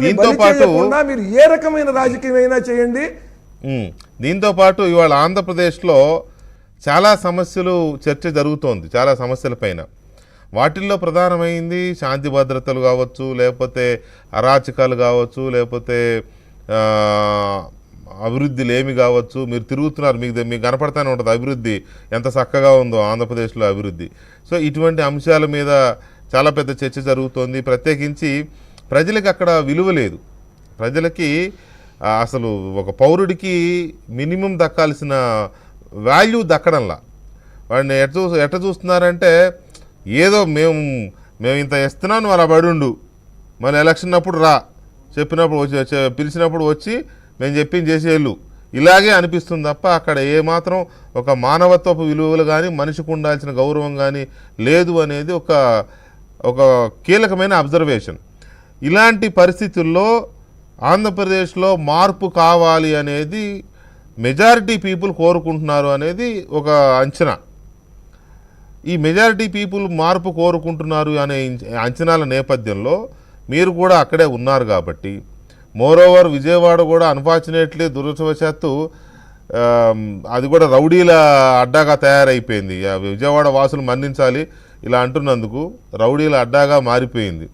దీంతో పాటు మీరు ఏ రకమైన రాజకీయమైనా చేయండి. దీంతో పాటు ఇవాళ ఆంధ్రప్రదేశ్లో చాలా సమస్యలు చర్చ జరుగుతోంది, చాలా సమస్యల పైన. వాటిల్లో ప్రధానమైంది శాంతి భద్రతలు కావచ్చు, లేకపోతే అరాచకాలు కావచ్చు, లేకపోతే అభివృద్ధి లేమి కావచ్చు. మీరు తిరుగుతున్నారు, మీకు కనపడతానే ఉంటుంది అభివృద్ధి ఎంత చక్కగా ఉందో ఆంధ్రప్రదేశ్లో అభివృద్ధి. సో ఇటువంటి అంశాల మీద చాలా పెద్ద చర్చ జరుగుతోంది. ప్రత్యేకించి ప్రజలకు అక్కడ విలువ లేదు. ప్రజలకి అసలు ఒక పౌరుడికి మినిమం దక్కాల్సిన వాల్యూ దక్కడంలా. వాడిని ఎట్ట చూస్తున్నారంటే ఏదో మేము ఇంత ఇస్తున్నాను అలా పడుండు, మళ్ళీ ఎలక్షన్ అప్పుడు రా, చెప్పినప్పుడు పిలిచినప్పుడు వచ్చి మేము చెప్పింది చేసేళ్ళు, ఇలాగే అనిపిస్తుంది తప్ప అక్కడ ఏమాత్రం ఒక మానవత్వపు విలువలు కానీ మనిషికి ఉండాల్సిన గౌరవం కానీ లేదు అనేది ఒక కీలకమైన అబ్జర్వేషన్. ఇలాంటి పరిస్థితుల్లో ఆంధ్రప్రదేశ్లో మార్పు కావాలి అనేది మెజారిటీ పీపుల్ కోరుకుంటున్నారు అనేది ఒక అంచనా. ఈ మెజారిటీ పీపుల్ మార్పు కోరుకుంటున్నారు అనే అంచనాల నేపథ్యంలో మీరు కూడా అక్కడే ఉన్నారు కాబట్టి, మోరోవర్ విజయవాడ కూడా అన్ఫార్చునేట్లీ దురదృష్టవశాత్తు అది కూడా రౌడీల అడ్డాగా తయారైపోయింది. విజయవాడ వాసులు మన్నించాలి, ఇలా అంటున్నందుకు రౌడీల అడ్డాగా మారిపోయింది.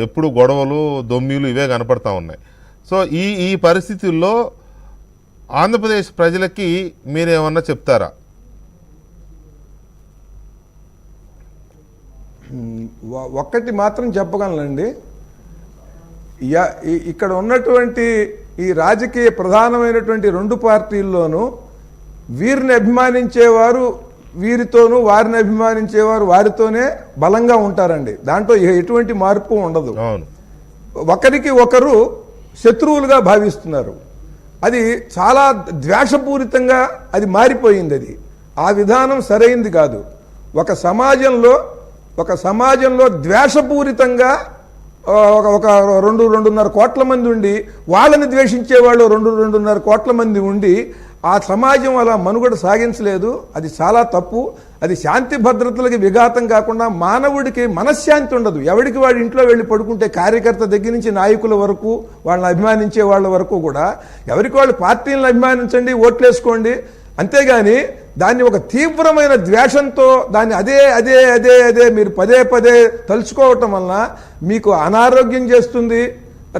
ఎప్పుడు గొడవలు దొమ్మిలు ఇవే కనపడతా ఉన్నాయి. సో ఈ పరిస్థితుల్లో ఆంధ్రప్రదేశ్ ప్రజలకి మీరేమన్నా చెప్తారా? ఒక్కటి మాత్రం చెప్పగలనండి, ఇక్కడ ఉన్నటువంటి ఈ రాజకీయ ప్రధానమైనటువంటి రెండు పార్టీల్లోనూ వీరిని అభిమానించేవారు వీరితోనూ, వారిని అభిమానించేవారు వారితోనే బలంగా ఉంటారండి. దాంట్లో ఎటువంటి మార్పు ఉండదు. ఒకరికి ఒకరు శత్రువులుగా భావిస్తున్నారు. అది చాలా ద్వేషపూరితంగా అది మారిపోయింది. అది ఆ విధానం సరైంది కాదు. ఒక సమాజంలో ద్వేషపూరితంగా ఒక 2-2.5 కోట్ల మంది ఉండి వాళ్ళని ద్వేషించే వాళ్ళు 2-2.5 కోట్ల మంది ఉండి ఆ సమాజం అలా మనుగడ సాగించలేదు. అది చాలా తప్పు. అది శాంతి భద్రతలకి విఘాతం కాకుండా మానవుడికి మనశ్శాంతి ఉండదు. ఎవరికి వాడి ఇంట్లో వెళ్ళి పడుకుంటే, కార్యకర్త దగ్గర నుంచి నాయకుల వరకు, వాళ్ళని అభిమానించే వాళ్ళ వరకు కూడా ఎవరికి వాళ్ళు పార్టీలను అభిమానించండి, ఓట్లేసుకోండి, అంతేగాని దాన్ని ఒక తీవ్రమైన ద్వేషంతో దాన్ని అదే మీరు పదే తలుచుకోవటం వలన మీకు అనారోగ్యం చేస్తుంది.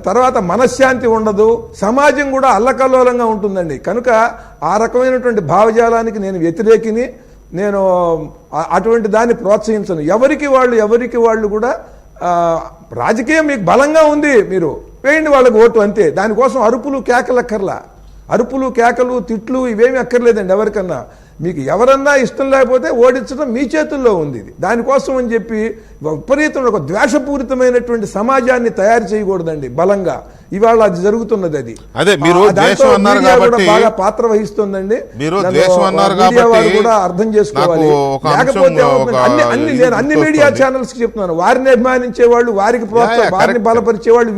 తర్వాత మనశ్శాంతి ఉండదు, సమాజం కూడా అల్లకల్లోలంగా ఉంటుందండి. కనుక ఆ రకమైనటువంటి భావజాలానికి నేను వ్యతిరేకిని. నేను అటువంటి దాన్ని ప్రోత్సహించను. ఎవరికి వాళ్ళు కూడా రాజకీయం మీకు బలంగా ఉంది, మీరు వేయండి వాళ్ళకి ఓటు, అంతే. దానికోసం అరుపులు కేకలక్కర్లా. అరుపులు కేకలు తిట్లు ఇవేమి అక్కర్లేదండి. ఎవరికన్నా మీకు ఎవరన్నా ఇష్టం లేకపోతే ఓడించడం మీ చేతుల్లో ఉంది. ఇది దానికోసం అని చెప్పి విపరీతం ఒక ద్వేషపూరితమైనటువంటి సమాజాన్ని తయారు చేయకూడదండి బలంగా. ఇవాళ అది జరుగుతున్నది. అది బాగా పాత్ర వహిస్తుందండి. కూడా అర్థం చేసుకోవాలి. లేకపోతే అన్ని మీడియా ఛానల్స్ కి చెప్తున్నాను, వారిని అభిమానించే వాళ్ళు, వారికి ప్రోత్సాహం, వారిని బలపరిచే వాళ్ళు